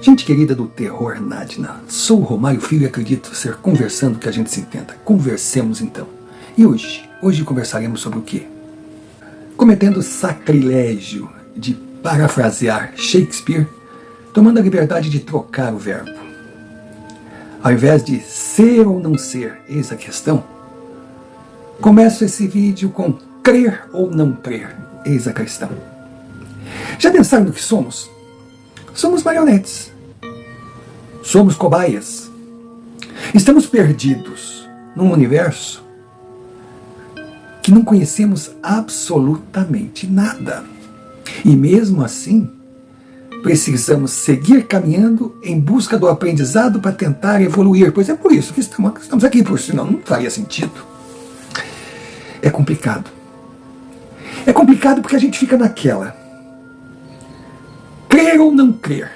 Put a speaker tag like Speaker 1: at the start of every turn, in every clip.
Speaker 1: Gente querida do Terror Nadina, sou o Romário Filho e acredito ser conversando que a gente se entenda. Conversemos então. E hoje conversaremos sobre o quê? Cometendo o sacrilégio de parafrasear Shakespeare, tomando a liberdade de trocar o verbo. Ao invés de ser ou não ser, eis a questão, começo esse vídeo com crer ou não crer, eis a questão. Já pensaram no que somos? Somos marionetes. Somos cobaias. Estamos perdidos num universo que não conhecemos absolutamente nada. E mesmo assim, precisamos seguir caminhando em busca do aprendizado para tentar evoluir. Pois é por isso que estamos aqui, por senão não faria sentido. É complicado. É complicado porque a gente fica naquela. Crer ou não crer?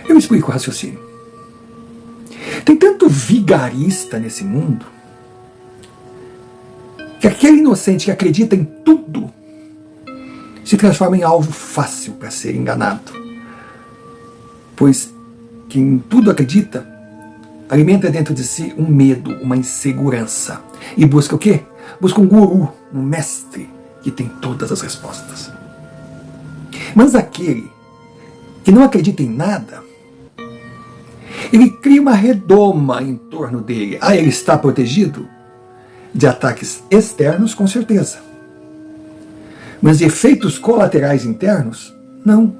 Speaker 1: Eu explico o raciocínio. Tem tanto vigarista nesse mundo que aquele inocente que acredita em tudo se transforma em alvo fácil para ser enganado. Pois quem em tudo acredita alimenta dentro de si um medo, uma insegurança. E busca o quê? Busca um guru, um mestre que tem todas as respostas. Mas aquele que não acredita em nada, ele cria uma redoma em torno dele. Ele está protegido de ataques externos, com certeza. Mas de efeitos colaterais internos, não.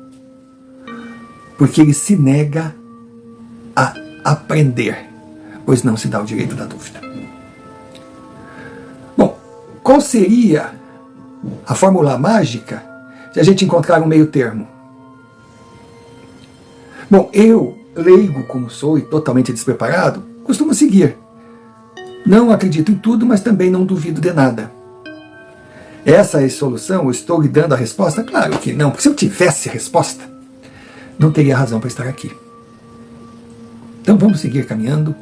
Speaker 1: Porque ele se nega a aprender, pois não se dá o direito da dúvida. Bom, qual seria a fórmula mágica de a gente encontrar um meio termo? Bom, eu, leigo como sou e totalmente despreparado, costumo seguir. Não acredito em tudo, mas também não duvido de nada. Essa é a solução? Eu estou lhe dando a resposta? Claro que não, porque se eu tivesse a resposta, não teria razão para estar aqui. Então vamos seguir caminhando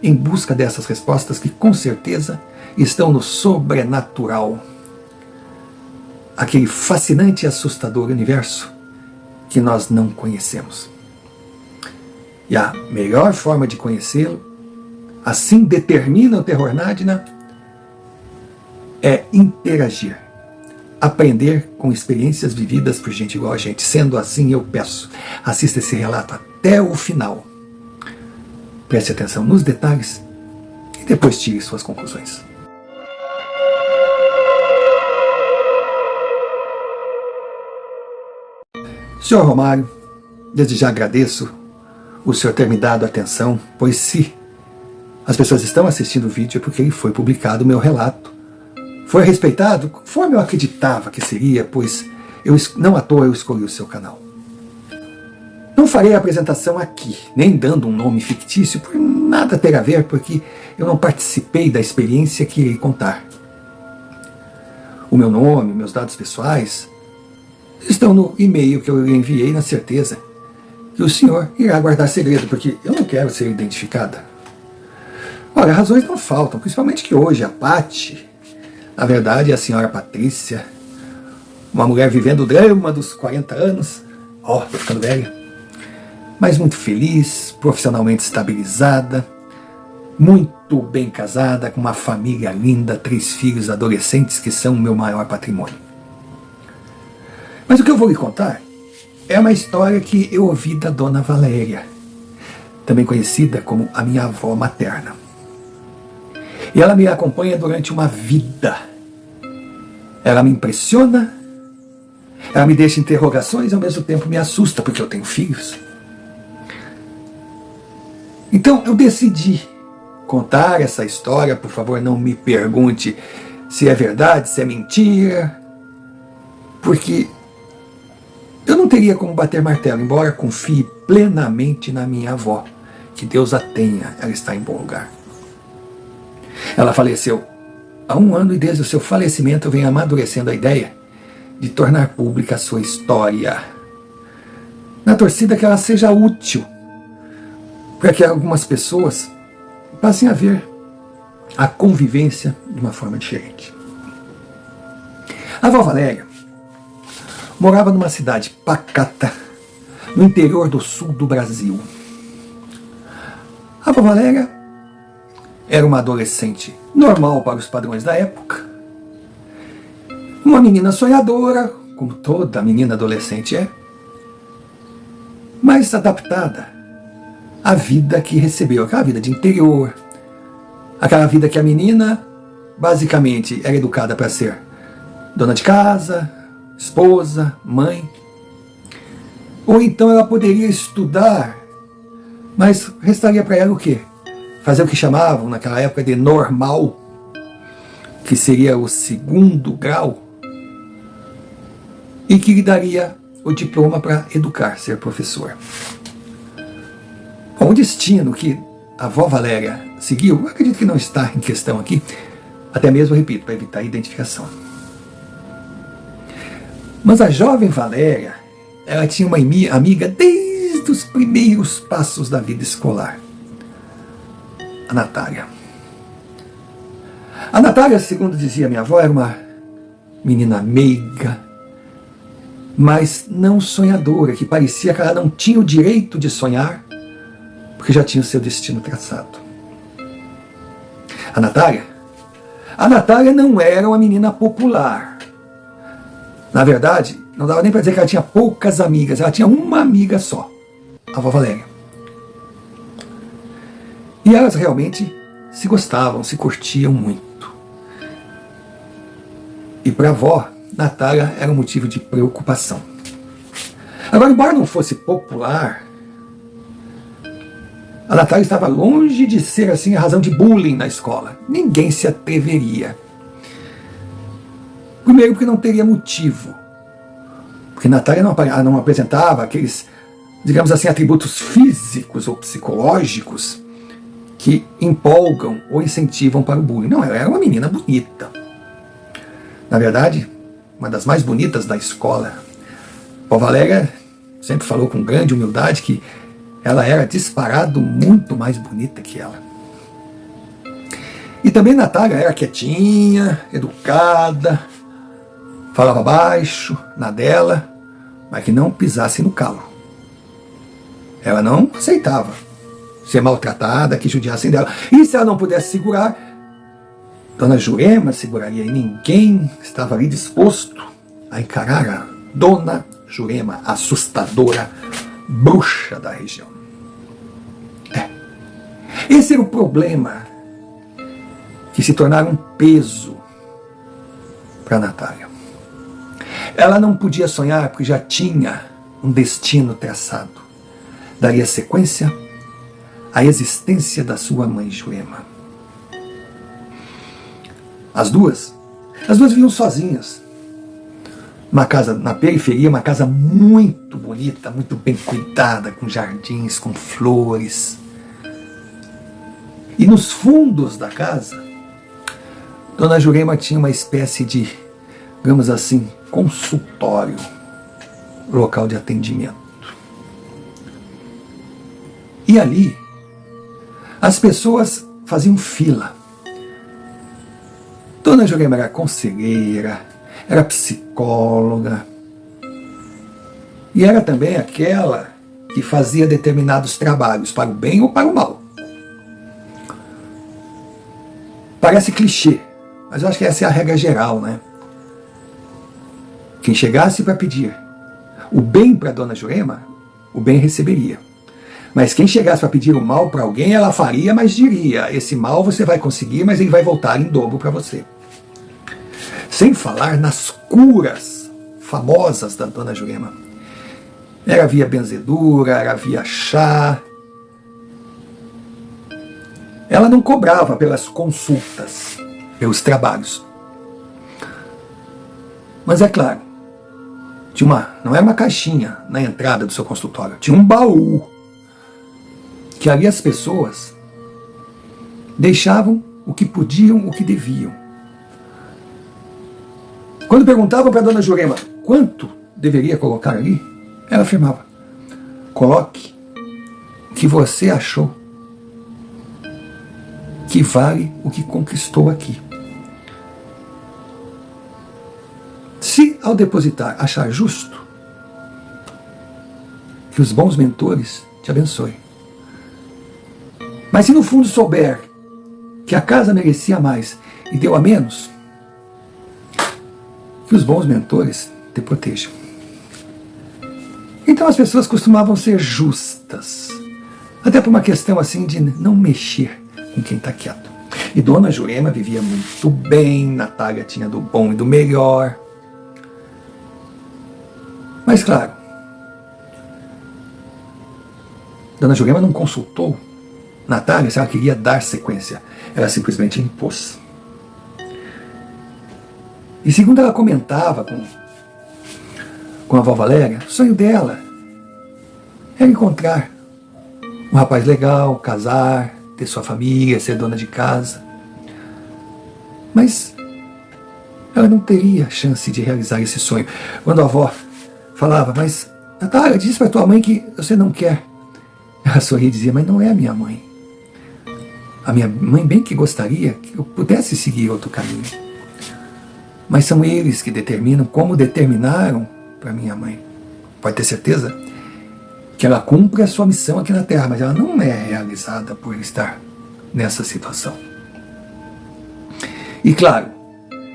Speaker 1: em busca dessas respostas que com certeza estão no sobrenatural. Aquele fascinante e assustador universo que nós não conhecemos. E a melhor forma de conhecê-lo, assim determina o Terror Nadina, é interagir. Aprender com experiências vividas por gente igual a gente. Sendo assim, eu peço, assista esse relato até o final. Preste atenção nos detalhes e depois tire suas conclusões. Senhor Romário, desde já agradeço o senhor ter me dado atenção, pois se as pessoas estão assistindo o vídeo é porque ele foi publicado, o meu relato foi respeitado conforme eu acreditava que seria, pois não à toa eu escolhi o seu canal. Não farei a apresentação aqui, nem dando um nome fictício, por nada ter a ver, porque eu não participei da experiência que irei contar. O meu nome, meus dados pessoais estão no e-mail que eu enviei, na certeza que o senhor irá guardar segredo, porque eu não quero ser identificada. Olha, razões não faltam, principalmente que hoje a Pati, na verdade, é a senhora Patrícia, uma mulher vivendo o drama dos 40 anos, tô ficando velha, mas muito feliz, profissionalmente estabilizada, muito bem casada, com uma família linda, 3 filhos adolescentes que são o meu maior patrimônio. Mas o que eu vou lhe contar é uma história que eu ouvi da Dona Valéria, também conhecida como a minha avó materna. E ela me acompanha durante uma vida. Ela me impressiona, ela me deixa interrogações e ao mesmo tempo me assusta, porque eu tenho filhos. Então eu decidi contar essa história. Por favor, não me pergunte se é verdade, se é mentira, porque eu não teria como bater martelo, embora confie plenamente na minha avó. Que Deus a tenha, ela está em bom lugar. Ela faleceu há 1 ano e desde o seu falecimento eu venho amadurecendo a ideia de tornar pública a sua história, na torcida que ela seja útil, para que algumas pessoas passem a ver a convivência de uma forma diferente. A avó Valéria morava numa cidade pacata, no interior do sul do Brasil. A vovó Valéria era uma adolescente normal para os padrões da época, uma menina sonhadora, como toda menina adolescente é, mas adaptada à vida que recebeu, aquela vida de interior, aquela vida que a menina basicamente era educada para ser dona de casa, esposa, mãe. Ou então ela poderia estudar, mas restaria para ela o quê? Fazer o que chamavam naquela época de normal, que seria o 2º grau, e que lhe daria o diploma para educar, ser professor. Bom, o destino que a avó Valéria seguiu, eu acredito que não está em questão aqui, até mesmo, repito, para evitar a identificação. Mas a jovem Valéria, ela tinha uma amiga desde os primeiros passos da vida escolar, a Natália. A Natália, segundo dizia minha avó, era uma menina meiga, mas não sonhadora, que parecia que ela não tinha o direito de sonhar, porque já tinha o seu destino traçado. A Natália não era uma menina popular. Na verdade, não dava nem para dizer que ela tinha poucas amigas, ela tinha uma amiga só, a vovó Valéria. E elas realmente se gostavam, se curtiam muito. E para a avó, Natália era um motivo de preocupação. Agora, embora não fosse popular, a Natália estava longe de ser assim a razão de bullying na escola. Ninguém se atreveria. Primeiro porque não teria motivo. Porque Natália não apresentava aqueles, digamos assim, atributos físicos ou psicológicos que empolgam ou incentivam para o bullying. Não, ela era uma menina bonita. Na verdade, uma das mais bonitas da escola. A Valéria sempre falou com grande humildade que ela era disparado muito mais bonita que ela. E também Natália era quietinha, educada, falava baixo, na dela, mas que não pisasse no calo. Ela não aceitava ser maltratada, que judiassem dela. E se ela não pudesse segurar, Dona Jurema seguraria, e ninguém estava ali disposto a encarar a Dona Jurema, a assustadora bruxa da região. Esse era o problema que se tornara um peso para Natália. Ela não podia sonhar porque já tinha um destino traçado. Daria sequência à existência da sua mãe Jurema. As duas viviam sozinhas. Uma casa na periferia, uma casa muito bonita, muito bem cuidada, com jardins, com flores. E nos fundos da casa, Dona Jurema tinha uma espécie de, digamos assim, consultório, local de atendimento. E ali, as pessoas faziam fila. Dona Jurema era conselheira, era psicóloga, e era também aquela que fazia determinados trabalhos, para o bem ou para o mal. Parece clichê, mas eu acho que essa é a regra geral, né? Quem chegasse para pedir o bem para Dona Jurema, o bem receberia. Mas quem chegasse para pedir o mal para alguém, ela faria, mas diria: esse mal você vai conseguir, mas ele vai voltar em dobro para você. Sem falar nas curas famosas da Dona Jurema. Era via benzedura, era via chá. Ela não cobrava pelas consultas, pelos trabalhos. Mas é claro, não era uma caixinha na entrada do seu consultório, tinha um baú, que ali as pessoas deixavam o que podiam, o que deviam. Quando perguntavam para a Dona Jurema quanto deveria colocar ali, ela afirmava: coloque o que você achou que vale o que conquistou aqui. Se ao depositar achar justo, Que os bons mentores te abençoem. Mas se no fundo souber que a casa merecia mais e deu a menos, que os bons mentores te protejam. Então as pessoas costumavam ser justas, até por uma questão assim de não mexer com quem está quieto. E Dona Jurema vivia muito bem, Natália tinha do bom e do melhor. Mas claro, Dona Jurema não consultou Natália se ela queria dar sequência. Ela simplesmente impôs. E segundo ela comentava com a avó Valéria, o sonho dela era encontrar um rapaz legal, casar, ter sua família, ser dona de casa. Mas ela não teria chance de realizar esse sonho. Quando a avó falava, mas Natália, diz para tua mãe que você não quer. Ela sorria e dizia, mas não é a minha mãe. A minha mãe bem que gostaria que eu pudesse seguir outro caminho. Mas são eles que determinam, como determinaram para minha mãe. Pode ter certeza que ela cumpre a sua missão aqui na Terra, mas ela não é realizada por estar nessa situação. E claro,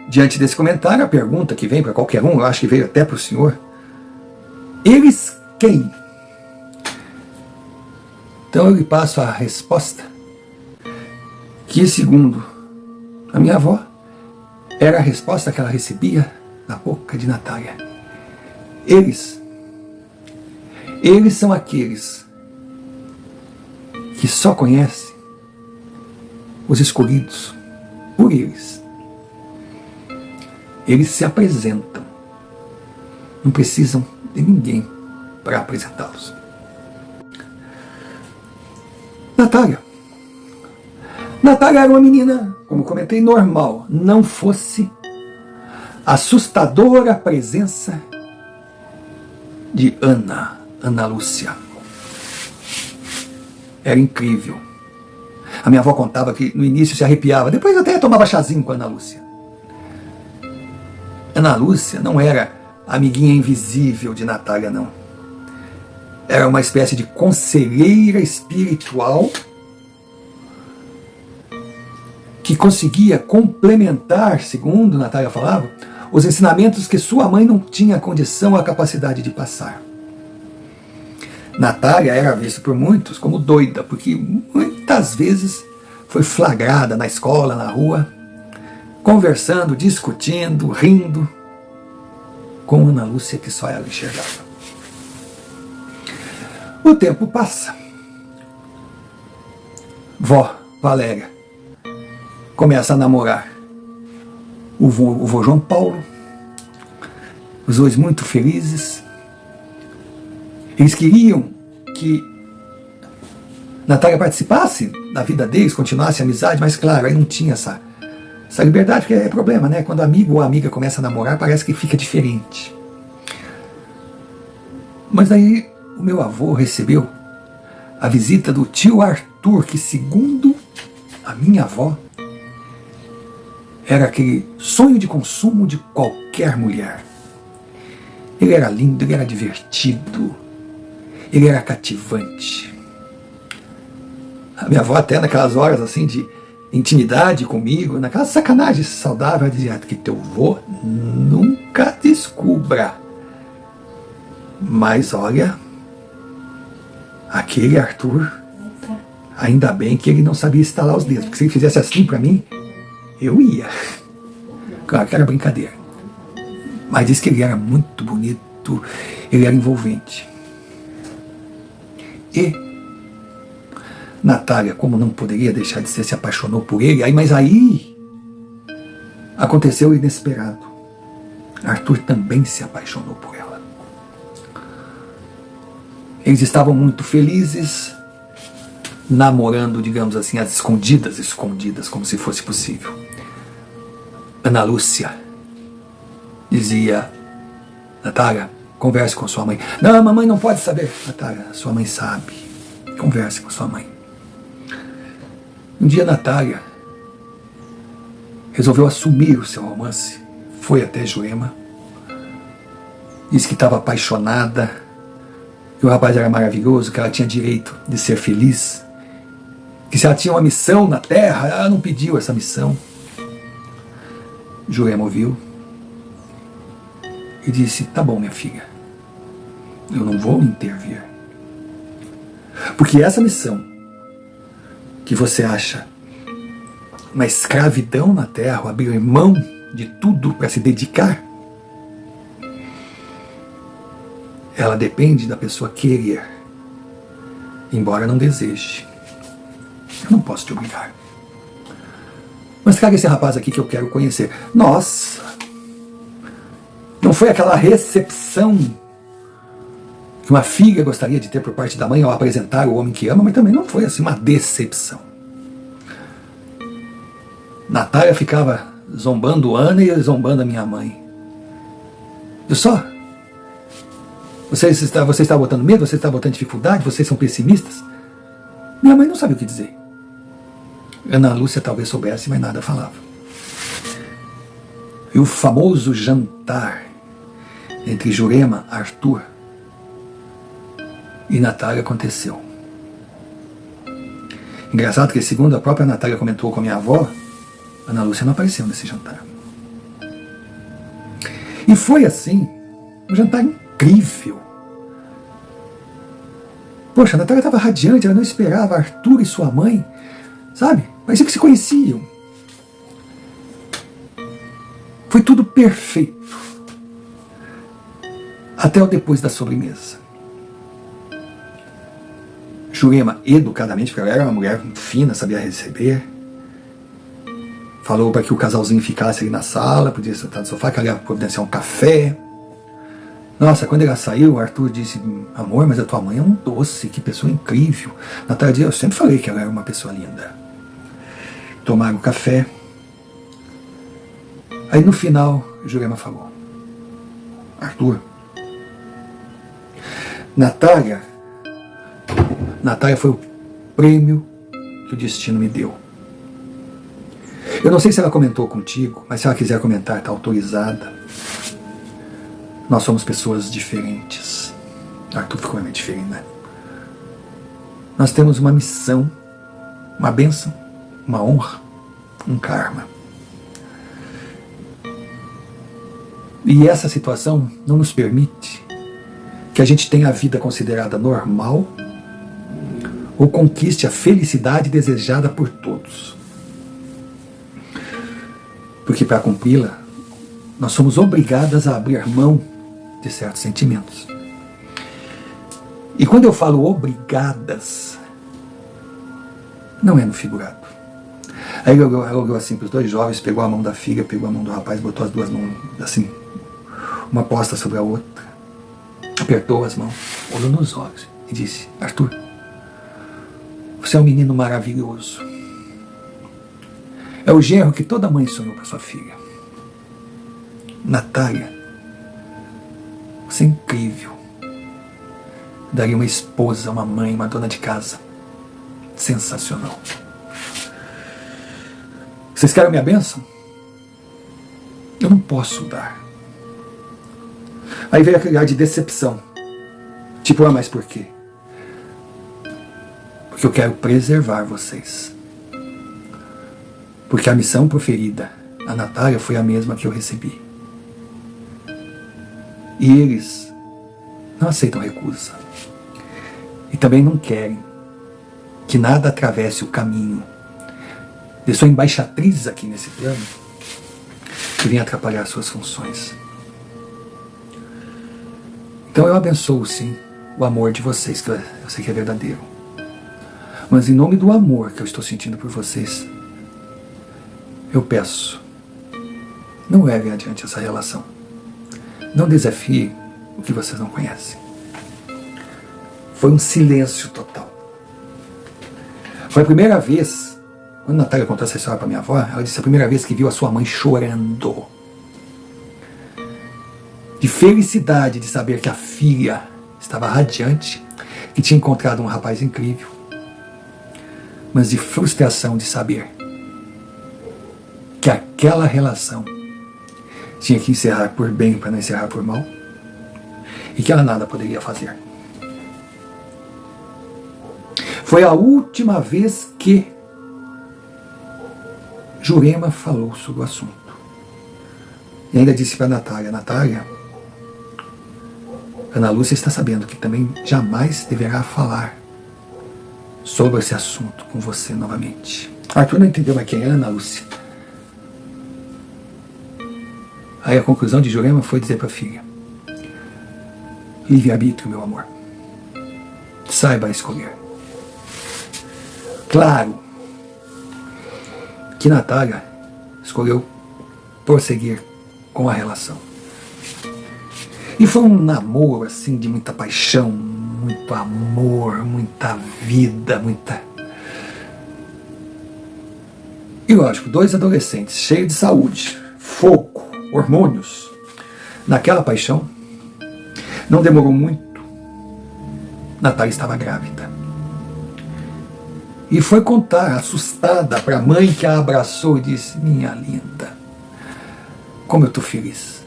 Speaker 1: diante desse comentário, a pergunta que vem para qualquer um, eu acho que veio até para o senhor, eles quem? Então eu lhe passo a resposta, que segundo a minha avó, era a resposta que ela recebia da boca de Natália. Eles são aqueles que só conhecem os escolhidos por eles. Eles se apresentam. Não precisam de ninguém para apresentá-los. Natália era uma menina, como comentei, normal. Não fosse assustadora a presença de Ana Lúcia. Era incrível. A minha avó contava que no início se arrepiava, depois até tomava chazinho com a Ana Lúcia. Ana Lúcia não era a amiguinha invisível de Natália, não. Era uma espécie de conselheira espiritual que conseguia complementar, segundo Natália falava, os ensinamentos que sua mãe não tinha condição ou a capacidade de passar. Natália era vista por muitos como doida, porque muitas vezes foi flagrada na escola, na rua, conversando, discutindo, rindo, com Ana Lúcia que só ela enxergava. O tempo passa. Vó Valéria começa a namorar o vô João Paulo, os dois muito felizes. Eles queriam que Natália participasse da vida deles, continuasse a amizade, mas claro, aí não tinha essa liberdade, porque é problema, né? Quando amigo ou amiga começa a namorar, parece que fica diferente. Mas aí o meu avô recebeu a visita do tio Arthur, que segundo a minha avó, era aquele sonho de consumo de qualquer mulher. Ele era lindo, ele era divertido, ele era cativante. A minha avó até naquelas horas assim de intimidade comigo, naquela sacanagem saudável, ela dizia que teu vô nunca descubra. Mas olha, aquele Arthur, ainda bem que ele não sabia estalar os dedos, porque se ele fizesse assim para mim, eu ia. Claro que era brincadeira. Mas disse que ele era muito bonito, ele era envolvente. E Natália, como não poderia deixar de ser, se apaixonou por ele, mas aí aconteceu o inesperado. Arthur também se apaixonou por ela. Eles estavam muito felizes, namorando, digamos assim, às escondidas, como se fosse possível. Ana Lúcia dizia, Natália, converse com sua mãe. Não, a mamãe não pode saber. Natália, sua mãe sabe. Converse com sua mãe. Um dia Natália resolveu assumir o seu romance. Foi até Jurema. Disse que estava apaixonada que o rapaz era maravilhoso, que ela tinha direito de ser feliz, que se ela tinha uma missão na Terra, ela não pediu essa missão. Jurema ouviu e disse: tá bom, minha filha, eu não vou intervir. Porque essa missão que você acha uma escravidão na Terra, abrir mão de tudo para se dedicar, ela depende da pessoa querer, embora não deseje. Eu não posso te obrigar. Mas traga esse rapaz aqui que eu quero conhecer. Nossa! Não foi aquela recepção que uma filha gostaria de ter por parte da mãe ao apresentar o homem que ama, mas também não foi assim uma decepção. Natália ficava zombando Ana e zombando a minha mãe. Viu só? Você está botando medo? Você está botando dificuldade? Vocês são pessimistas? Minha mãe não sabe o que dizer. Ana Lúcia talvez soubesse, mas nada falava. E o famoso jantar entre Jurema, Arthur e Natália aconteceu. Engraçado que, segundo a própria Natália comentou com a minha avó, Ana Lúcia não apareceu nesse jantar. E foi assim, um jantar incrível. Poxa, a Natália estava radiante, ela não esperava Arthur e sua mãe, sabe? Parecia que se conheciam. Foi tudo perfeito. Até o depois da sobremesa. Jurema, educadamente, porque ela era uma mulher fina, sabia receber, falou para que o casalzinho ficasse ali na sala, podia sentar no sofá, que ela ia providenciar um café. Nossa, quando ela saiu, o Arthur disse: amor, mas a tua mãe é um doce, que pessoa incrível. Natália, eu sempre falei que ela era uma pessoa linda. Tomaram café. Aí no final, Jurema falou: Arthur, Natália foi o prêmio que o destino me deu. Eu não sei se ela comentou contigo, mas se ela quiser comentar, está autorizada. Nós somos pessoas diferentes. Arthur ficou realmente diferente, né? Nós temos uma missão, uma bênção, uma honra, um karma. E essa situação não nos permite que a gente tenha a vida considerada normal ou conquiste a felicidade desejada por todos. Porque para cumpri-la, nós somos obrigadas a abrir mão de certos sentimentos. E quando eu falo obrigadas, não é no figurado. Aí ela olhou assim para os dois jovens, pegou a mão da filha, pegou a mão do rapaz, botou as duas mãos assim, uma posta sobre a outra, apertou as mãos, olhou nos olhos e disse: Arthur, você é um menino maravilhoso. É o genro que toda mãe sonhou para sua filha. Natália, você é incrível. Daria uma esposa, uma mãe, uma dona de casa. Sensacional. Vocês querem minha bênção? Eu não posso dar. Aí veio aquele ar de decepção. Tipo, mas por quê? Porque eu quero preservar vocês. Porque a missão proferida a Natália foi a mesma que eu recebi. E eles não aceitam recusa. E também não querem que nada atravesse o caminho de sua embaixatriz aqui nesse plano, que venha atrapalhar suas funções. Então eu abençoo, sim, o amor de vocês, que eu sei que é verdadeiro. Mas em nome do amor que eu estou sentindo por vocês, eu peço, não levem adiante essa relação. Não desafiem o que vocês não conhecem. Foi um silêncio total. Foi a primeira vez, quando a Natália contou essa história para minha avó, ela disse a primeira vez que viu a sua mãe chorando. De felicidade de saber que a filha estava radiante, que tinha encontrado um rapaz incrível, mas de frustração de saber que aquela relação tinha que encerrar por bem para não encerrar por mal, e que ela nada poderia fazer. Foi a última vez que Jurema falou sobre o assunto. E ainda disse para Natália: Natália, Ana Lúcia está sabendo que também jamais deverá falar sobre esse assunto com você novamente. Arthur não entendeu mais quem é Ana Lúcia. Aí a conclusão de Jurema foi dizer para a filha: livre-arbítrio, meu amor. Saiba escolher. Claro que Natália escolheu prosseguir com a relação. E foi um namoro assim de muita paixão, muito amor, muita vida, muita... E lógico, dois adolescentes cheios de saúde, fogo, hormônios. Naquela paixão, não demorou muito, Natália estava grávida. E foi contar, assustada, para a mãe, que a abraçou e disse: minha linda, como eu estou feliz.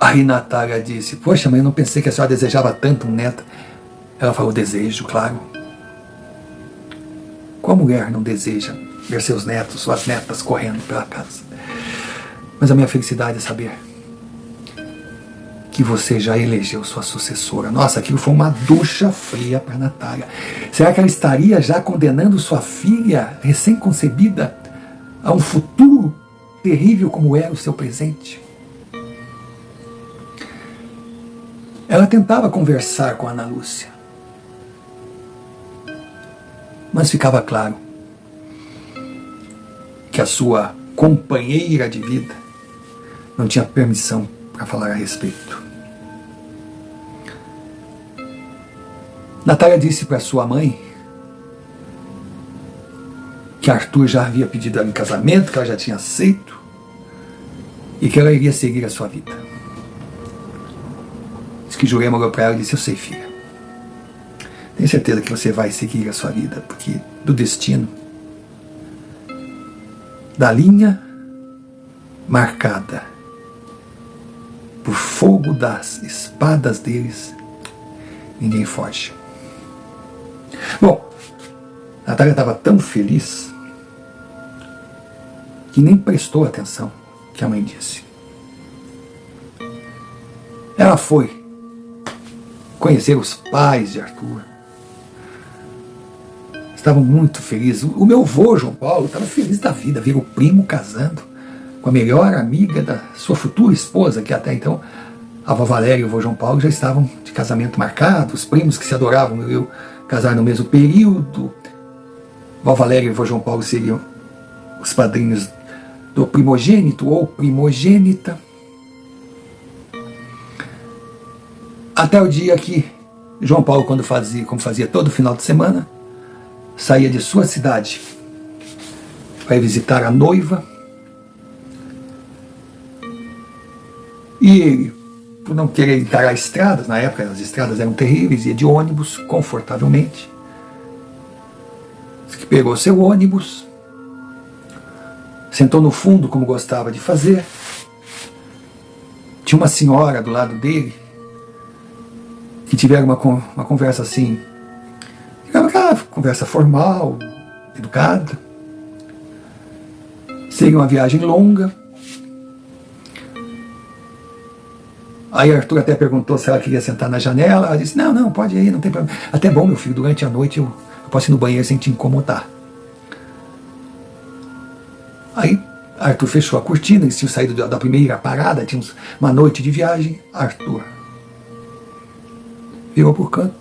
Speaker 1: Aí Natália disse: poxa, mãe, eu não pensei que a senhora desejava tanto um neto. Ela falou: desejo, claro. Qual mulher não deseja ver seus netos, suas netas correndo pela casa? Mas a minha felicidade é saber que você já elegeu sua sucessora. Nossa, aquilo foi uma ducha fria para Natália. Será que ela estaria já condenando sua filha recém-concebida a um futuro terrível como era o seu presente? Ela tentava conversar com a Ana Lúcia, mas ficava claro que a sua companheira de vida não tinha permissão para falar a respeito. Natália disse para sua mãe que Arthur já havia pedido ela em casamento, que ela já tinha aceito e que ela iria seguir a sua vida. Diz que Jurema olhou para ela e disse: eu sei, filha, tenho certeza que você vai seguir a sua vida, porque do destino, da linha marcada por fogo das espadas deles, ninguém foge. Bom, Natália estava tão feliz que nem prestou atenção que a mãe disse. Ela foi conhecer os pais de Arthur. Estavam muito felizes. O meu avô, João Paulo, estava feliz da vida, ver o primo casando com a melhor amiga da sua futura esposa, que até então a avó Valéria e o avô João Paulo já estavam de casamento marcado, os primos que se adoravam eu casar no mesmo período. A avó Valéria e o avô João Paulo seriam os padrinhos do primogênito ou primogênita. Até o dia que João Paulo, como fazia todo final de semana, saía de sua cidade para ir visitar a noiva. E ele, por não querer encarar estradas, na época as estradas eram terríveis, ia de ônibus confortavelmente. Diz que pegou seu ônibus, sentou no fundo como gostava de fazer. Tinha uma senhora do lado dele que tiveram uma conversa assim, aquela conversa formal, educada. Seria uma viagem longa. Aí Arthur até perguntou se ela queria sentar na janela. Ela disse: não, pode ir, não tem problema. Até bom, meu filho, durante a noite eu posso ir no banheiro sem te incomodar. Aí Arthur fechou a cortina, eles tinham saído da primeira parada, tínhamos uma noite de viagem. Arthur virou por canto.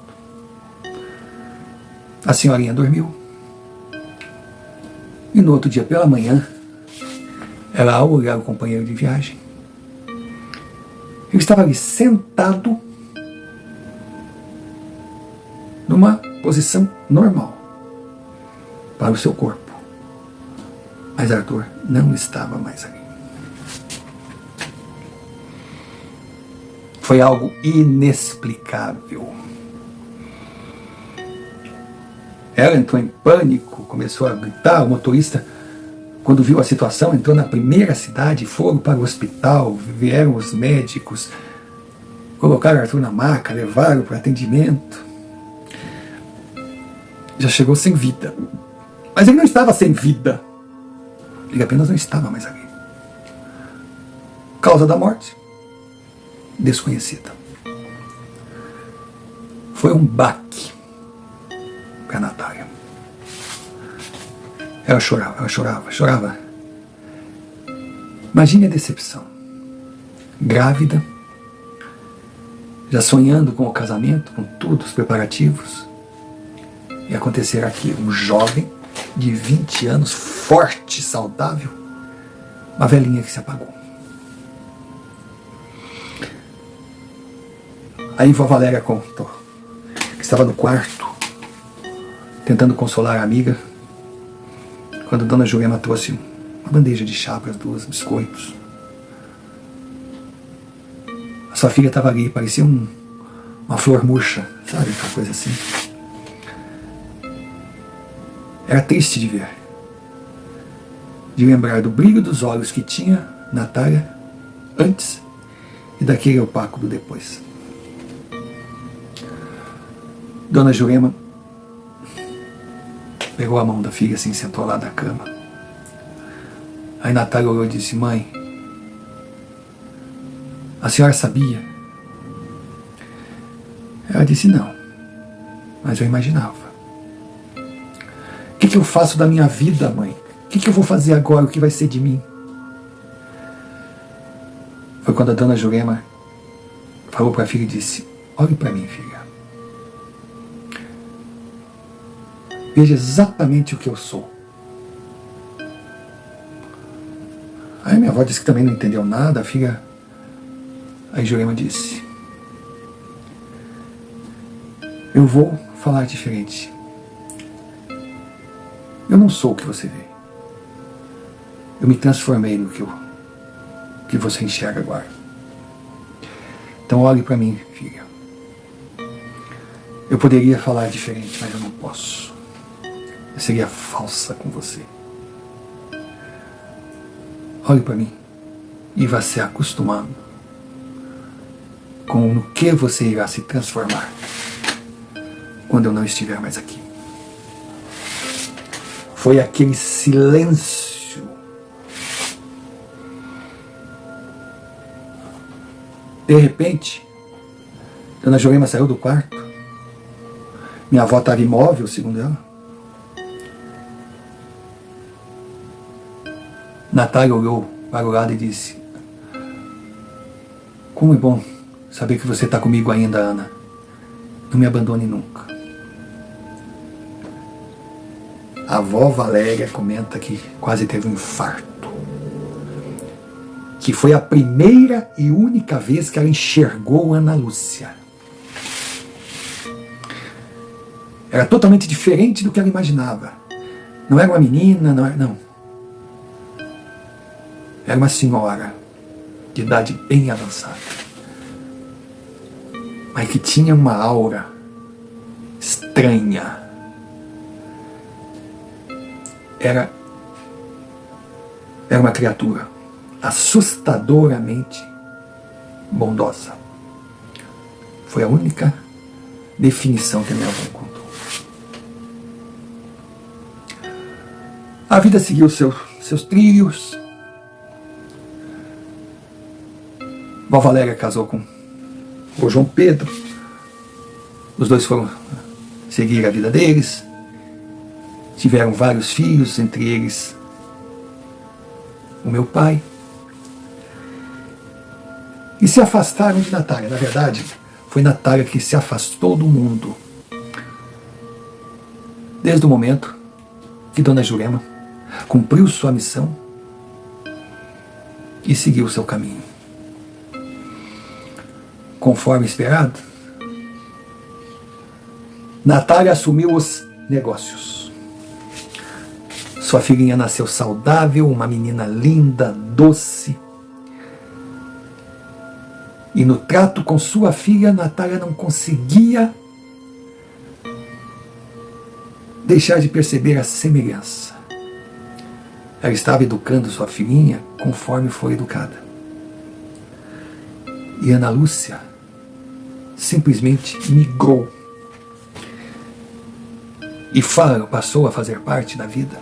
Speaker 1: A senhorinha dormiu. E no outro dia pela manhã, ela, ao olhar o companheiro de viagem, ele estava ali sentado numa posição normal para o seu corpo. Mas Arthur não estava mais ali. Foi algo inexplicável. Ela entrou em pânico, começou a gritar. O motorista, quando viu a situação, entrou na primeira cidade, foram para o hospital, vieram os médicos, colocaram Arthur na maca, levaram para atendimento. já chegou sem vida. Mas ele não estava sem vida. Ele apenas não estava mais ali. Causa da morte? Desconhecida. Foi um baque para a Natália. Ela chorava. Imagine a decepção. Grávida, já sonhando com o casamento, com todos os preparativos, e acontecer aquilo. Um jovem de 20 anos, forte, saudável, uma velhinha que se apagou. Aí vó Valéria contou que estava no quarto, tentando consolar a amiga, quando Dona Jurema trouxe uma bandeja de chá para as duas, biscoitos. A sua filha estava ali, parecia uma flor murcha, sabe, uma coisa assim. Era triste de ver, de lembrar do brilho dos olhos que tinha Natália antes e daquele opaco do depois. Dona Jurema pegou a mão da filha assim, sentou lá na cama. Aí Natália olhou e disse: mãe, a senhora sabia? Ela disse: não, mas eu imaginava. O que eu faço da minha vida, mãe? O que eu vou fazer agora? O que vai ser de mim? Foi quando a Dona Jurema falou para a filha e disse: olhe para mim, filha. Veja exatamente o que eu sou. Aí minha avó disse que também não entendeu nada, a filha. Aí Jurema disse: eu vou falar diferente. Eu não sou o que você vê. Eu me transformei no que você enxerga agora. Então olhe para mim, filha. Eu poderia falar diferente, mas eu não posso. Eu seria falsa com você. Olhe para mim e vá se acostumando com o que você irá se transformar quando eu não estiver mais aqui. Foi aquele silêncio. De repente, Dona Jurema saiu do quarto. Minha avó estava imóvel, segundo ela. Natália olhou para o lado e disse: como é bom saber que você está comigo ainda, Ana. Não me abandone nunca. A avó Valéria comenta que quase teve um infarto. Que foi a primeira e única vez que ela enxergou Ana Lúcia. Era totalmente diferente do que ela imaginava. Não era uma menina, não. Era uma senhora de idade bem avançada, mas que tinha uma aura estranha. Era uma criatura assustadoramente bondosa. Foi a única definição que a minha avó encontrou. A vida seguiu seus trilhos. Vó Valéria casou com o João Pedro. Os dois foram seguir a vida deles. Tiveram vários filhos, entre eles o meu pai. E se afastaram de Natália. Na verdade, foi Natália que se afastou do mundo. Desde o momento que Dona Jurema cumpriu sua missão e seguiu seu caminho. Conforme esperado, Natália assumiu os negócios. Sua filhinha nasceu saudável, uma menina linda, doce. E no trato com sua filha, Natália não conseguia deixar de perceber a semelhança. Ela estava educando sua filhinha conforme foi educada. E Ana Lúcia simplesmente migrou E Faro passou a fazer parte da vida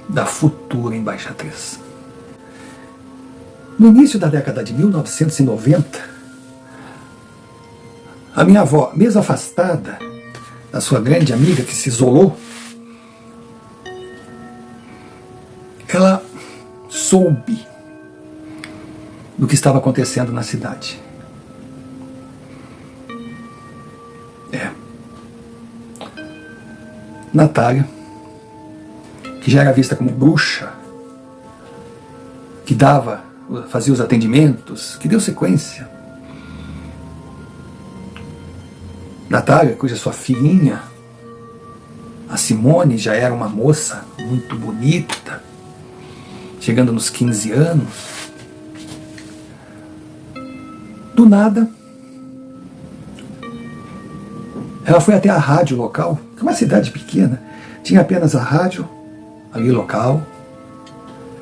Speaker 1: da futura embaixatriz. No início da década de 1990, a minha avó, mesmo afastada da sua grande amiga que se isolou, ela soube do que estava acontecendo na cidade. Natália, que já era vista como bruxa, que fazia os atendimentos, que deu sequência. Natália, cuja sua filhinha, a Simone, já era uma moça muito bonita, chegando nos 15 anos. Do nada, ela foi até a rádio local, que é uma cidade pequena, tinha apenas a rádio ali local,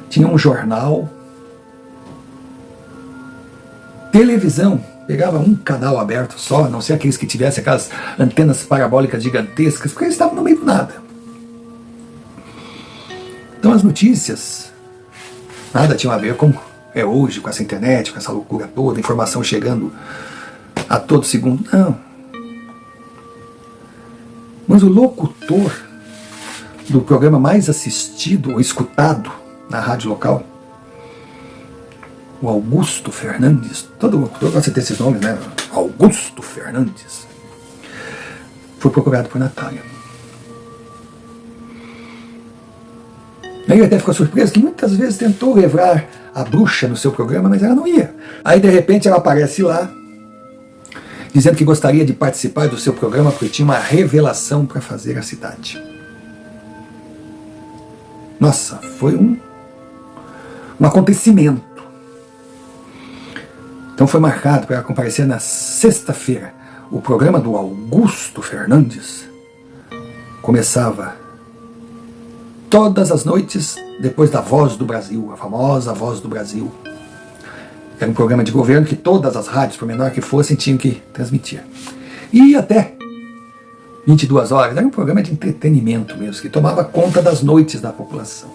Speaker 1: tinha um jornal, televisão, pegava um canal aberto só, a não ser aqueles que tivessem aquelas antenas parabólicas gigantescas, porque eles estavam no meio do nada. Então as notícias nada tinham a ver com é hoje, com essa internet, com essa loucura toda, informação chegando a todo segundo, não. Mas o locutor do programa mais assistido ou escutado na rádio local, o Augusto Fernandes, todo locutor gosta de ter esses nomes, né? Augusto Fernandes, foi procurado por Natália. Aí ele até ficou surpreso que muitas vezes tentou levar a bruxa no seu programa, mas ela não ia. Aí de repente ela aparece lá, dizendo que gostaria de participar do seu programa porque tinha uma revelação para fazer à cidade. Nossa, foi um acontecimento. Então foi marcado para ela comparecer na sexta-feira. O programa do Augusto Fernandes começava todas as noites depois da Voz do Brasil, a famosa Voz do Brasil. Era um programa de governo que todas as rádios, por menor que fossem, tinham que transmitir. E até 22 horas, era um programa de entretenimento mesmo, que tomava conta das noites da população.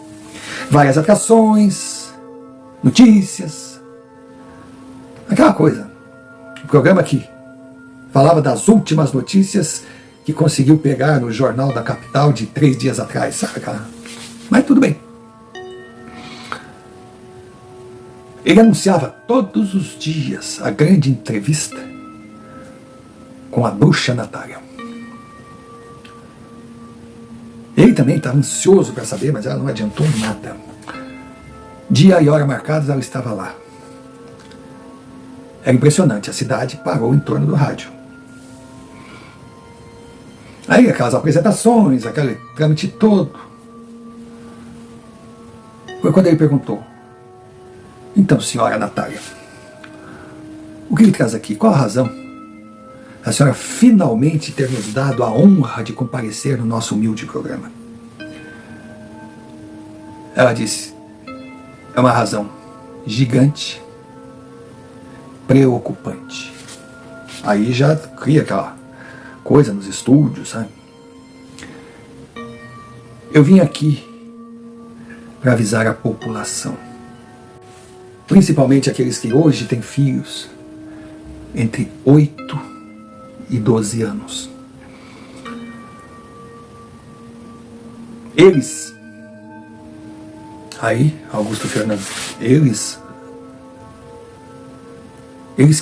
Speaker 1: Várias atrações, notícias, aquela coisa. Um programa que falava das últimas notícias que conseguiu pegar no Jornal da Capital de 3 dias atrás, sabe aquela? Mas tudo bem. Ele anunciava todos os dias a grande entrevista com a bruxa Natália. Ele também estava ansioso para saber, mas ela não adiantou nada. Dia e hora marcados, ela estava lá. Era impressionante, a cidade parou em torno do rádio. Aí aquelas apresentações, aquele trâmite todo. Foi quando ele perguntou: então, senhora Natália, o que lhe traz aqui? Qual a razão a senhora finalmente ter nos dado a honra de comparecer no nosso humilde programa? Ela disse: é uma razão gigante, preocupante. Aí já cria aquela coisa nos estúdios, sabe? Eu vim aqui para avisar a população, principalmente aqueles que hoje têm filhos entre 8 e 12 anos. Eles, aí, Augusto Fernandes, eles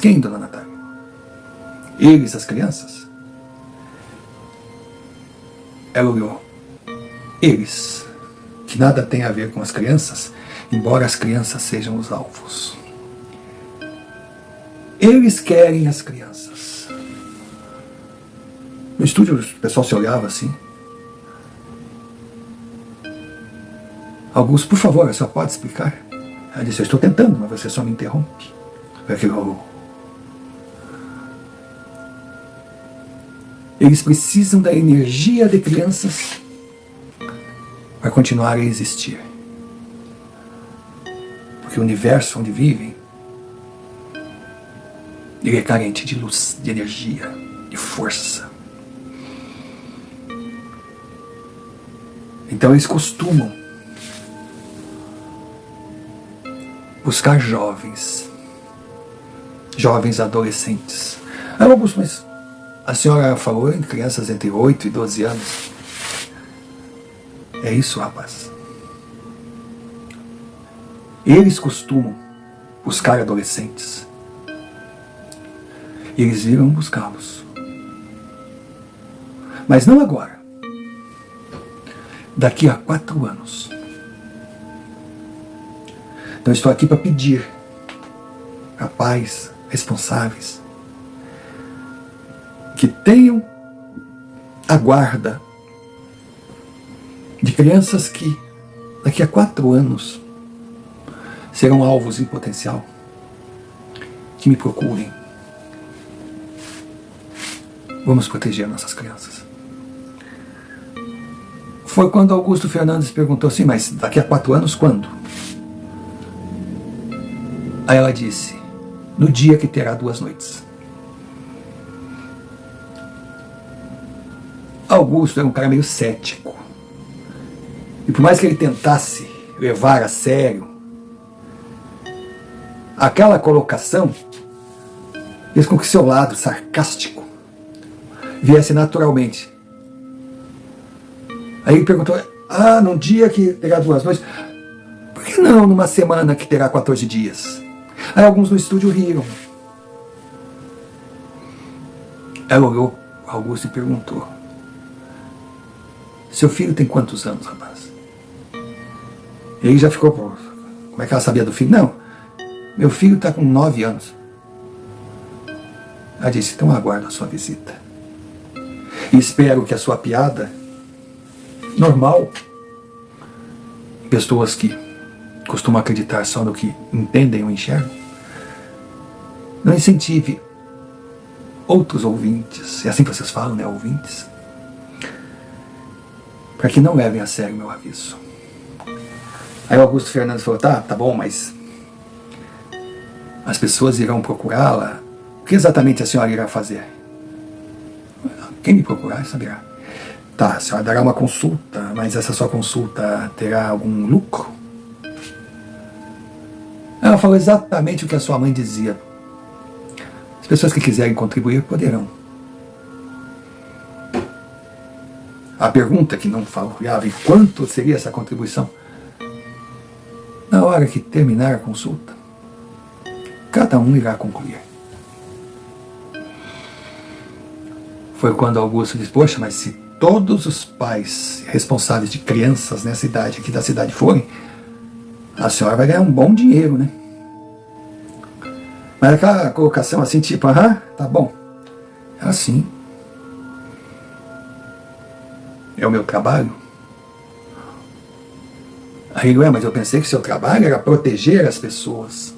Speaker 1: quem, dona Natália? Eles, as crianças? Ela olhou. Eles, que nada tem a ver com as crianças, embora as crianças sejam os alvos. Eles querem as crianças. No estúdio o pessoal se olhava assim. Augusto, por favor, a senhora pode explicar? Ela disse: eu estou tentando, mas você só me interrompe. Eles precisam da energia de crianças para continuar a existir. Porque o universo onde vivem, ele é carente de luz, de energia, de força. Então eles costumam buscar jovens adolescentes. Augusto, mas a senhora falou em crianças entre 8 e 12 anos. É isso, rapaz. Eles costumam buscar adolescentes. E eles viram buscá-los. Mas não agora. Daqui a 4 anos. Então estou aqui para pedir a pais responsáveis que tenham a guarda de crianças que daqui a 4 anos serão alvos em potencial, que me procurem. Vamos proteger nossas crianças. Foi quando Augusto Fernandes perguntou assim, mas daqui a 4 anos quando? Aí ela disse, no dia que terá 2 noites. Augusto era um cara meio cético. E por mais que ele tentasse levar a sério aquela colocação, fez com que seu lado sarcástico viesse naturalmente. Aí ele perguntou, num dia que terá 2 noites, por que não numa semana que terá 14 dias? Aí alguns no estúdio riram. Ela olhou para Augusto e perguntou, seu filho tem quantos anos, rapaz? Ele já ficou, como é que ela sabia do filho? Não, meu filho está com 9 anos. Ela disse, então aguardo a sua visita. E espero que a sua piada normal, pessoas que costumam acreditar só no que entendem ou enxergam, não incentive outros ouvintes, é assim que vocês falam, né, ouvintes, para que não levem a sério meu aviso. Aí o Augusto Fernandes falou, tá bom, mas as pessoas irão procurá-la, o que exatamente a senhora irá fazer? Quem me procurar saberá. Tá, a senhora dará uma consulta, mas essa sua consulta terá algum lucro? Ela falou exatamente o que a sua mãe dizia. As pessoas que quiserem contribuir poderão. A pergunta que não falava, e quanto seria essa contribuição? Na hora que terminar a consulta, cada um irá concluir. Foi quando Augusto disse, poxa, mas se todos os pais responsáveis de crianças nessa idade aqui da cidade forem, a senhora vai ganhar um bom dinheiro, né? Mas aquela colocação assim, tipo, tá bom. É assim. É o meu trabalho. Aí, mas eu pensei que o seu trabalho era proteger as pessoas.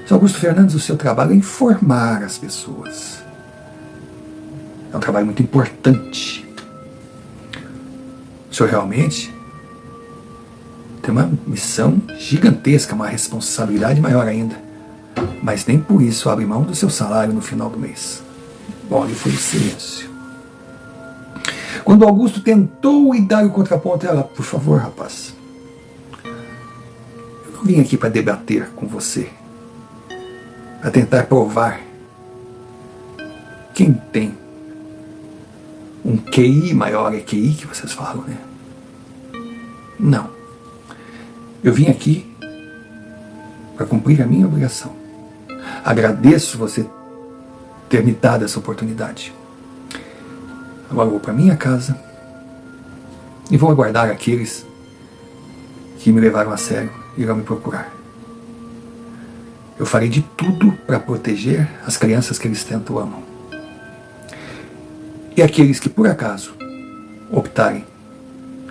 Speaker 1: Seu Augusto Fernandes, o seu trabalho é informar as pessoas. É um trabalho muito importante. O senhor realmente tem uma missão gigantesca, uma responsabilidade maior ainda. Mas nem por isso abre mão do seu salário no final do mês. Bom, ali foi o silêncio. Quando Augusto tentou ir dar o contraponto, ela, por favor, rapaz, eu não vim aqui para debater com você, para tentar provar quem tem um QI maior, é QI que vocês falam, né? Não. Eu vim aqui para cumprir a minha obrigação. Agradeço você ter me dado essa oportunidade. Agora eu vou para minha casa e vou aguardar aqueles que me levaram a sério e irão me procurar. Eu farei de tudo para proteger as crianças que eles tanto amam. E aqueles que por acaso optarem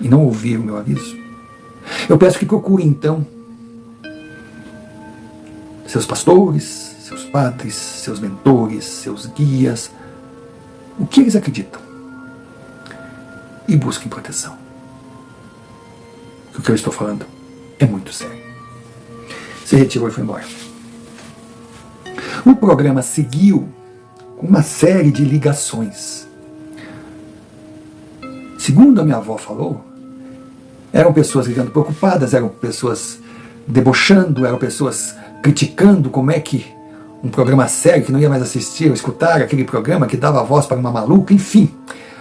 Speaker 1: e não ouvir o meu aviso, eu peço que procurem então seus pastores, seus padres, seus mentores, seus guias, o que eles acreditam, e busquem proteção. O que eu estou falando é muito sério. Se retirou e foi embora. O programa seguiu com uma série de ligações. Segundo a minha avó falou, Eram pessoas ligando preocupadas, eram pessoas debochando, eram pessoas criticando como é que um programa sério que não ia mais assistir ou escutar aquele programa que dava voz para uma maluca, enfim.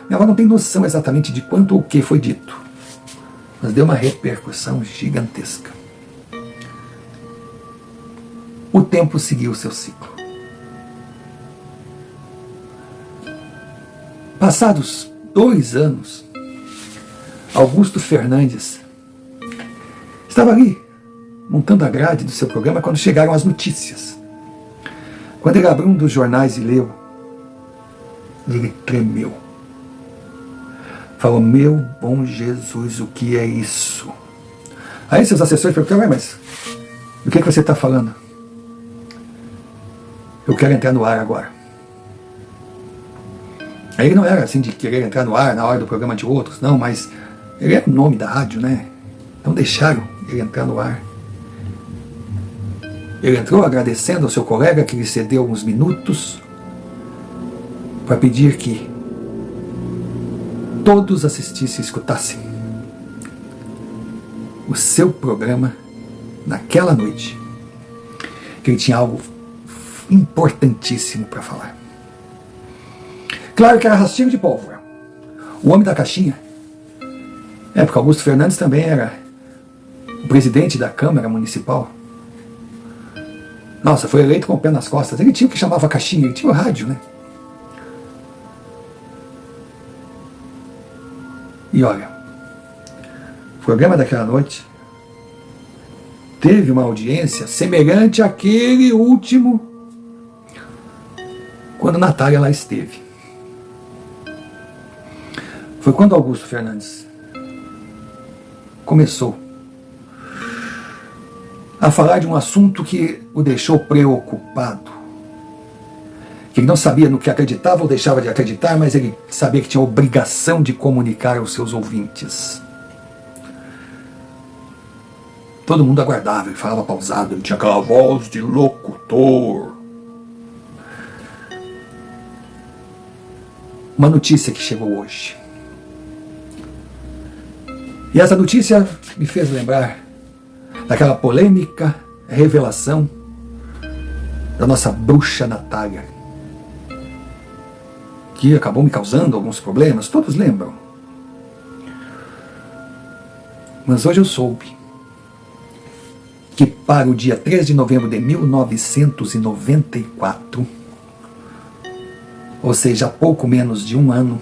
Speaker 1: Minha avó não tem noção exatamente de quanto ou o que foi dito, mas deu uma repercussão gigantesca. O tempo seguiu o seu ciclo. Passados 2 anos, Augusto Fernandes estava ali, montando a grade do seu programa, quando chegaram as notícias. Quando ele abriu um dos jornais e leu, ele tremeu. Falou: meu bom Jesus, o que é isso? Aí seus assessores perguntaram: mas do que você está falando? Eu quero entrar no ar agora. Aí ele não era assim de querer entrar no ar na hora do programa de outros, não, mas ele era o nome da rádio, né? Então deixaram ele entrar no ar. Ele entrou agradecendo ao seu colega que lhe cedeu uns minutos para pedir que todos assistissem e escutassem o seu programa naquela noite, que ele tinha algo importantíssimo para falar. Claro que era rastilho de pólvora. O homem da caixinha. Porque Augusto Fernandes também era o presidente da Câmara Municipal. Nossa, foi eleito com o pé nas costas. Ele tinha o que chamava caixinha, ele tinha o rádio, né? E olha, o programa daquela noite teve uma audiência semelhante àquele último, quando Natália lá esteve. Foi quando Augusto Fernandes começou a falar de um assunto que o deixou preocupado. Que ele não sabia no que acreditava ou deixava de acreditar, mas ele sabia que tinha a obrigação de comunicar aos seus ouvintes. Todo mundo aguardava, ele falava pausado, ele tinha aquela voz de locutor. Uma notícia que chegou hoje. E essa notícia me fez lembrar daquela polêmica revelação da nossa bruxa Natália, que acabou me causando alguns problemas, todos lembram. Mas hoje eu soube que para o dia 3 de novembro de 1994, ou seja, há pouco menos de um ano,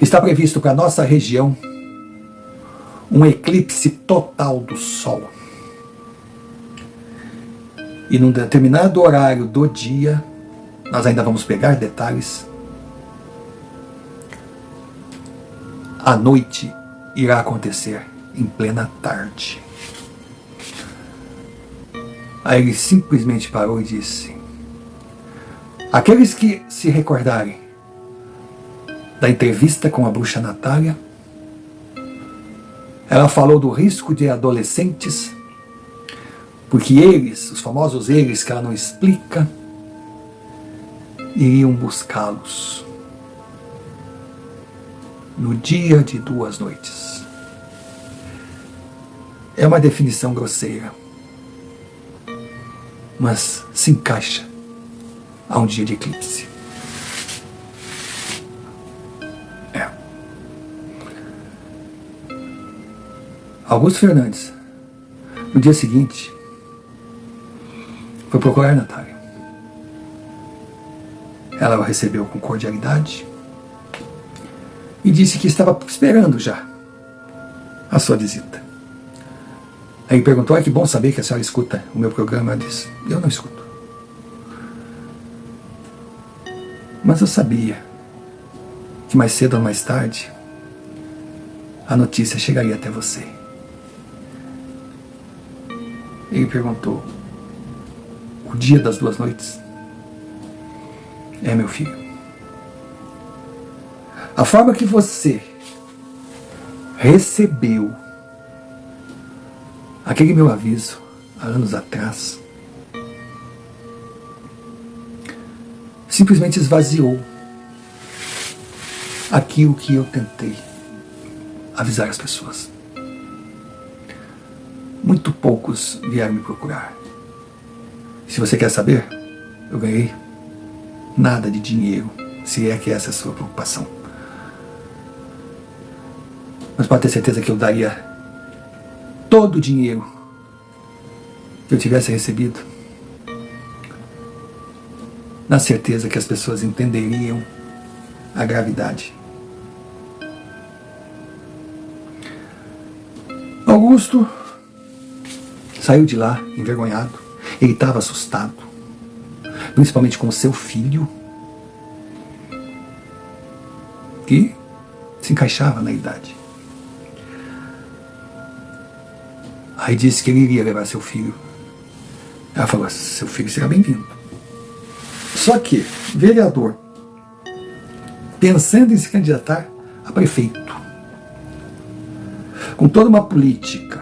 Speaker 1: está previsto para a nossa região um eclipse total do Sol. E num determinado horário do dia, nós ainda vamos pegar detalhes, a noite irá acontecer em plena tarde. Aí ele simplesmente parou e disse: aqueles que se recordarem da entrevista com a bruxa Natália, ela falou do risco de adolescentes, porque eles, os famosos eles que ela não explica, iriam buscá-los no dia de 2 noites. É uma definição grosseira, mas se encaixa a um dia de eclipse. Augusto Fernandes, no dia seguinte, foi procurar Natália. Ela o recebeu com cordialidade e disse que estava esperando já a sua visita. Aí perguntou: que bom saber que a senhora escuta o meu programa. Ela disse: eu não escuto. Mas eu sabia que mais cedo ou mais tarde a notícia chegaria até você. Ele perguntou: o dia das 2 noites? Meu filho. A forma que você recebeu aquele meu aviso há anos atrás simplesmente esvaziou aquilo que eu tentei avisar as pessoas. Muito poucos vieram me procurar. Se você quer saber, eu ganhei nada de dinheiro, se é que essa é a sua preocupação. Mas pode ter certeza que eu daria todo o dinheiro que eu tivesse recebido, na certeza que as pessoas entenderiam a gravidade. Augusto saiu de lá envergonhado. Ele estava assustado, principalmente com o seu filho, que se encaixava na idade. Aí disse que ele iria levar seu filho. Ela falou: seu filho será bem-vindo. Só que, vereador, pensando em se candidatar a prefeito, com toda uma política,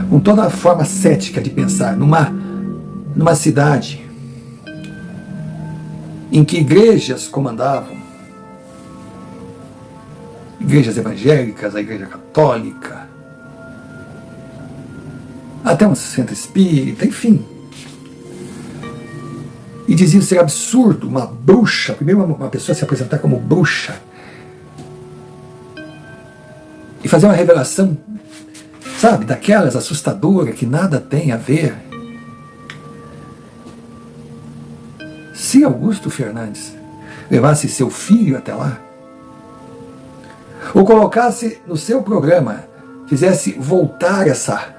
Speaker 1: com toda a forma cética de pensar, numa cidade em que igrejas comandavam, igrejas evangélicas, a igreja católica, até um centro espírita, enfim. E diziam ser absurdo uma bruxa, primeiro uma pessoa se apresentar como bruxa, e fazer uma revelação, sabe, daquelas assustadoras que nada tem a ver. Se Augusto Fernandes levasse seu filho até lá, ou colocasse no seu programa, fizesse voltar essa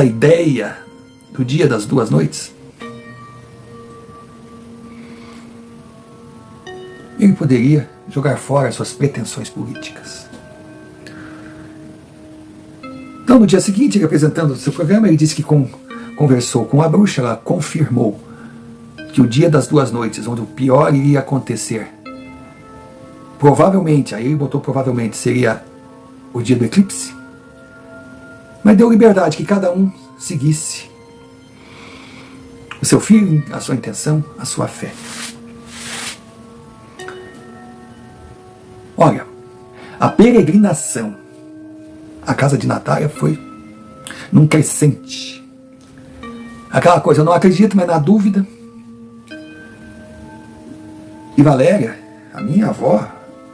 Speaker 1: ideia do dia das duas noites, ele poderia jogar fora suas pretensões políticas. Então, no dia seguinte, ele apresentando o seu programa, ele disse que conversou com a bruxa, ela confirmou que o dia das duas noites, onde o pior iria acontecer, provavelmente, aí ele botou provavelmente, seria o dia do eclipse, mas deu liberdade que cada um seguisse o seu feeling, a sua intenção, a sua fé. Olha, a peregrinação à casa de Natália foi num crescente. Aquela coisa, eu não acredito, mas na dúvida. E Valéria, a minha avó,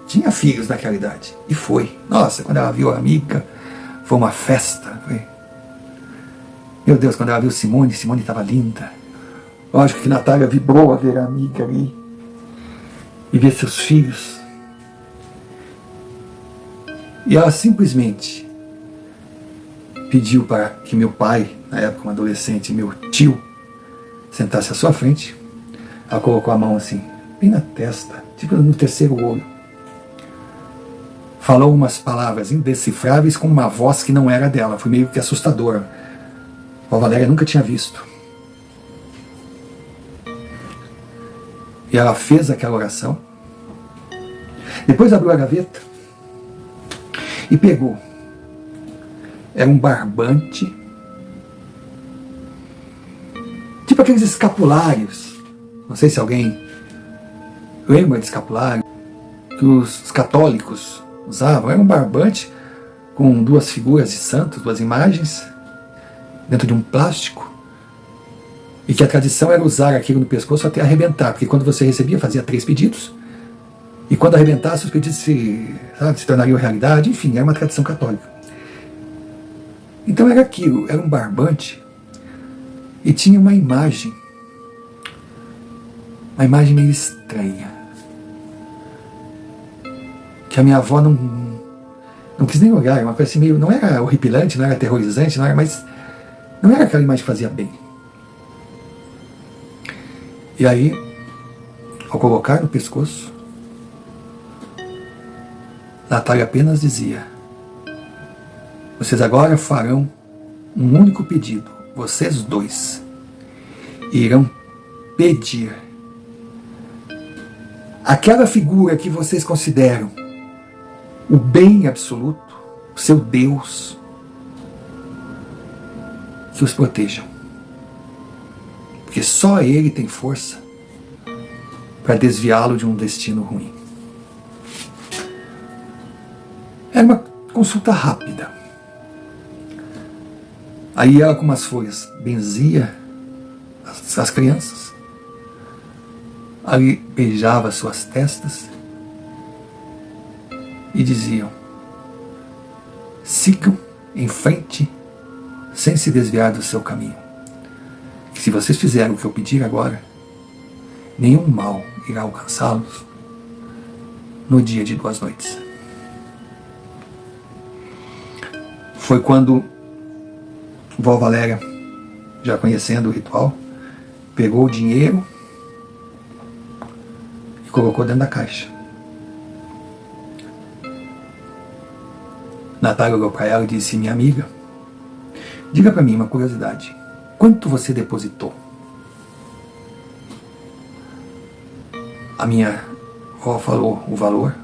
Speaker 1: tinha filhos naquela idade. E foi. Nossa, quando ela viu a amiga, foi uma festa. Foi. Meu Deus, quando ela viu Simone estava linda. Lógico que Natália vibrou a ver a amiga ali e ver seus filhos. E ela simplesmente pediu para que meu pai, na época um adolescente, meu tio, sentasse à sua frente. Ela colocou a mão assim, bem na testa, tipo no terceiro olho. Falou umas palavras indecifráveis com uma voz que não era dela, foi meio que assustadora. A Valéria nunca tinha visto. E ela fez aquela oração. Depois abriu a gaveta e pegou. Era um barbante, tipo aqueles escapulários. Não sei se alguém lembra de escapulário que os católicos usavam. Era um barbante com duas figuras de santos, duas imagens, dentro de um plástico, e que a tradição era usar aquilo no pescoço até arrebentar, porque quando você recebia, fazia 3 pedidos, e quando arrebentasse, os pedidos se tornariam realidade. Enfim, era uma tradição católica. Então era aquilo, era um barbante, e tinha uma imagem meio estranha, que a minha avó não quis nem olhar. Uma coisa assim meio, não era horripilante, não era aterrorizante, não era, mas não era aquela imagem que fazia bem. E aí, ao colocar no pescoço, Natália apenas dizia: vocês agora farão um único pedido, vocês dois irão pedir aquela figura que vocês consideram o bem absoluto, o seu Deus, que os protejam. Porque só Ele tem força para desviá-lo de um destino ruim. Era uma consulta rápida. Aí ela com umas folhas benzia as crianças, ali beijava suas testas e diziam: sigam em frente sem se desviar do seu caminho, que se vocês fizerem o que eu pedir agora, nenhum mal irá alcançá-los no dia de 2 noites. Foi quando Vó Valéria, já conhecendo o ritual, pegou o dinheiro e colocou dentro da caixa. Natália olhou para ela e disse: minha amiga, diga para mim uma curiosidade, quanto você depositou? A minha avó falou o valor,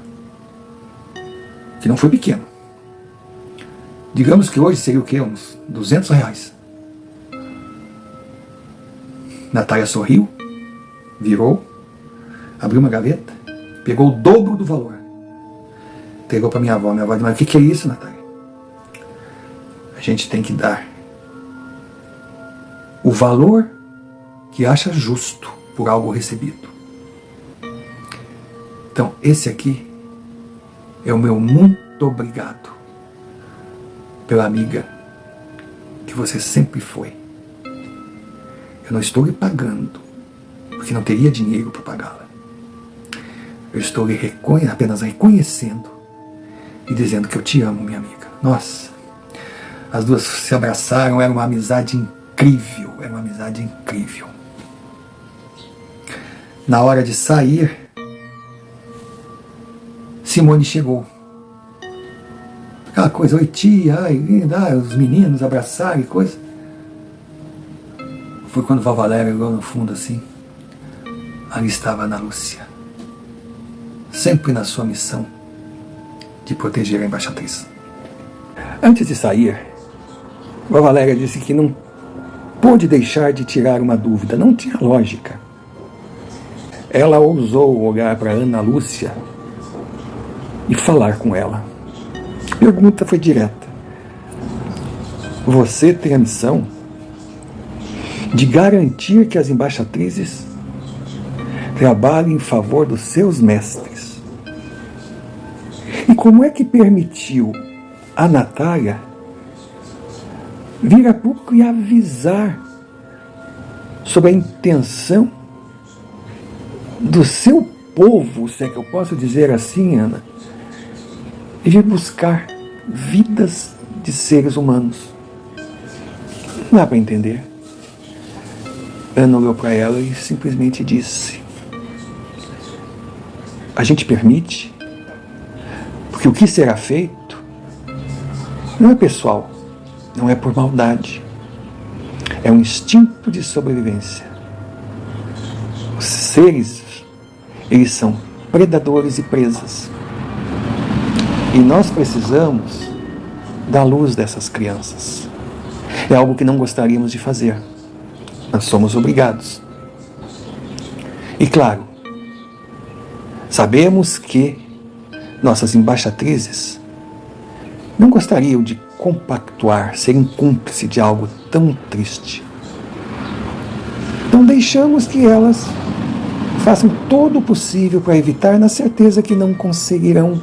Speaker 1: que não foi pequeno. Digamos que hoje seria o quê? Uns R$200. Natália sorriu, virou, abriu uma gaveta, pegou o dobro do valor, entregou para minha avó. Minha avó disse: mas o que é isso, Natália? A gente tem que dar o valor que acha justo por algo recebido. Então, esse aqui é o meu muito obrigado pela amiga que você sempre foi. Eu não estou lhe pagando, porque não teria dinheiro para pagá-la. Eu estou lhe apenas reconhecendo e dizendo que eu te amo, minha amiga. Nossa, as duas se abraçaram, era uma amizade incrível, era uma amizade incrível. Na hora de sair, Simone chegou. Aquela coisa: oi tia, ai linda, os meninos abraçaram e coisa. Foi quando Vó Valéria olhou no fundo assim. Ali estava a Ana Lúcia, sempre na sua missão de proteger a embaixatriz. Antes de sair, Vó Valéria disse que não pôde deixar de tirar uma dúvida, não tinha lógica. Ela ousou olhar para Ana Lúcia e falar com ela. A pergunta foi direta: você tem a missão de garantir que as embaixatrizes trabalhem em favor dos seus mestres. E como é que permitiu a Natália vir a público e avisar sobre a intenção do seu povo, se é que eu posso dizer assim, Ana, de vir buscar vidas de seres humanos? Não dá para entender. Ana olhou para ela e simplesmente disse: a gente permite, porque o que será feito não é pessoal, não é por maldade, é um instinto de sobrevivência. Os seres, eles são predadores e presas, e nós precisamos da luz dessas crianças. É algo que não gostaríamos de fazer, mas somos obrigados. E claro, sabemos que nossas embaixatrizes não gostariam de compactuar, serem cúmplices de algo tão triste. Então deixamos que elas façam todo o possível para evitar, na certeza que não conseguirão.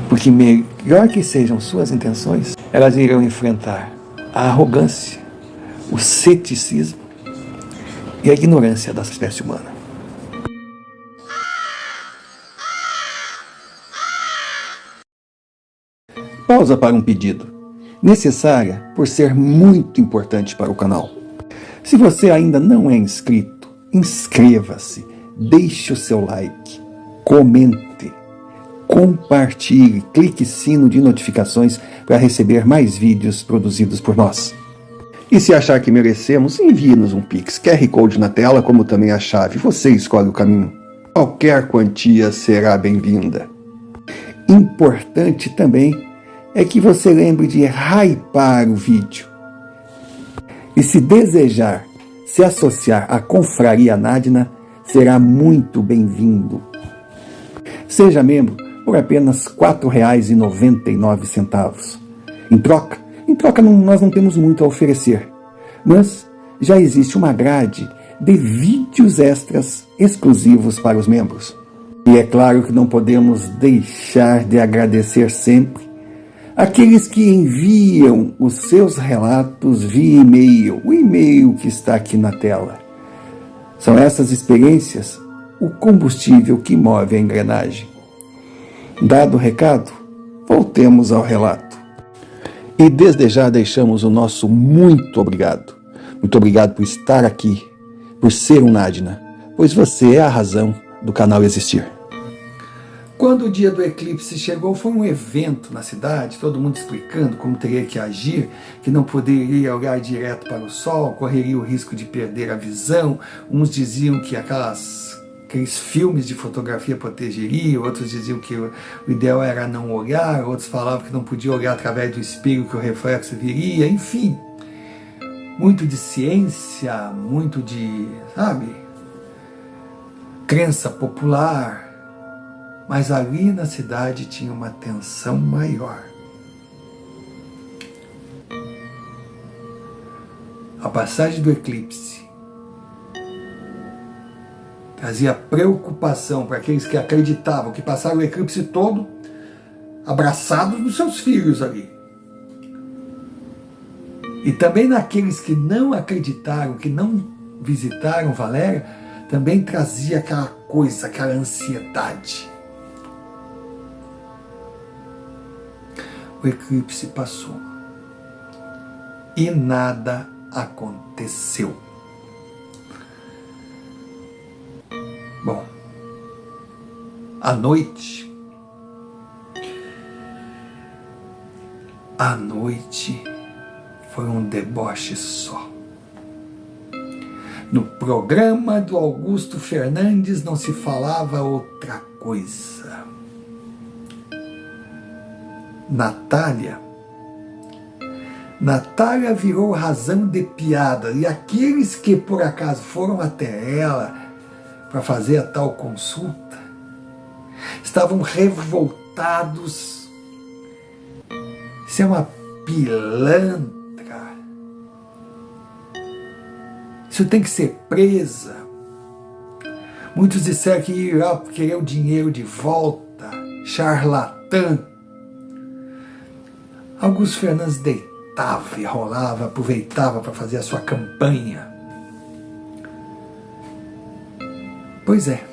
Speaker 1: Porque melhor que sejam suas intenções, elas irão enfrentar a arrogância, o ceticismo e a ignorância da espécie humana. Pausa para um pedido, necessária por ser muito importante para o canal. Se você ainda não é inscrito, inscreva-se, deixe o seu like, comente, compartilhe, clique sino de notificações para receber mais vídeos produzidos por nós. E se achar que merecemos, envie-nos um Pix, QR Code na tela, como também a chave. Você escolhe o caminho. Qualquer quantia será bem-vinda. Importante também é que você lembre de hypar o vídeo. E se desejar se associar à Confraria Nadina, será muito bem-vindo. Seja membro por apenas R$ 4,99. Em troca, nós não temos muito a oferecer, mas já existe uma grade de vídeos extras exclusivos para os membros. E é claro que não podemos deixar de agradecer sempre aqueles que enviam os seus relatos via e-mail, o e-mail que está aqui na tela. São essas experiências o combustível que move a engrenagem. Dado o recado, voltemos ao relato. E desde já deixamos o nosso muito obrigado. Muito obrigado por estar aqui, por ser um Nadna, pois você é a razão do canal existir. Quando o dia do eclipse chegou, foi um evento na cidade, todo mundo explicando como teria que agir, que não poderia olhar direto para o sol, correria o risco de perder a visão. Uns diziam que aqueles filmes de fotografia protegeriam, outros diziam que o ideal era não olhar, outros falavam que não podia olhar através do espelho, que o reflexo viria, enfim. Muito de ciência, muito de, crença popular. Mas ali na cidade tinha uma tensão maior. A passagem do eclipse trazia preocupação para aqueles que acreditavam, que passaram o eclipse todo abraçados dos seus filhos ali. E também naqueles que não acreditaram, que não visitaram Valéria, também trazia aquela coisa, aquela ansiedade. O eclipse passou e nada aconteceu. Bom, à noite foi um deboche só. No programa do Augusto Fernandes não se falava outra coisa. Natália virou razão de piada, e aqueles que por acaso foram até ela para fazer a tal consulta estavam revoltados. Isso é uma pilantra, isso tem que ser presa. Muitos disseram que ia querer o dinheiro de volta, charlatã. Augusto Fernandes deitava e rolava, aproveitava para fazer a sua campanha. Pois é.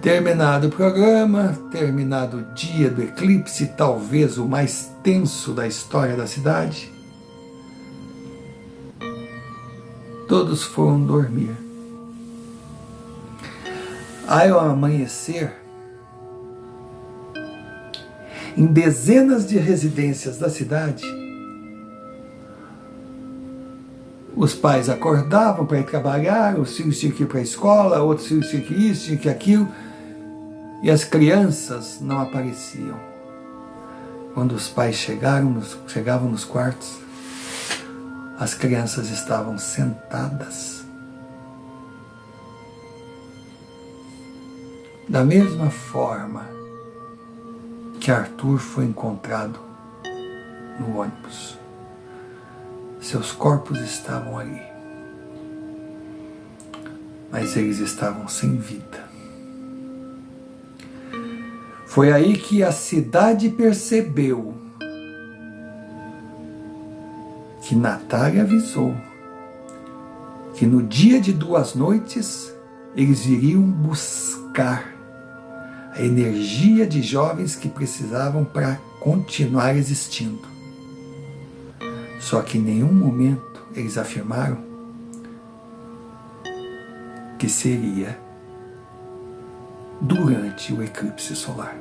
Speaker 1: Terminado o programa, terminado o dia do eclipse, talvez o mais tenso da história da cidade, todos foram dormir. Aí ao amanhecer, em dezenas de residências da cidade, os pais acordavam para ir trabalhar, os filhos tinham que ir para a escola, outros filhos tinham que isso, tinham que aquilo, e as crianças não apareciam. Quando os pais chegavam nos quartos, as crianças estavam sentadas. Da mesma forma que Arthur foi encontrado no ônibus. Seus corpos estavam ali, mas eles estavam sem vida. Foi aí que a cidade percebeu que Natália avisou que no dia de 2 noites eles iriam buscar a energia de jovens que precisavam para continuar existindo. Só que em nenhum momento eles afirmaram que seria durante o eclipse solar.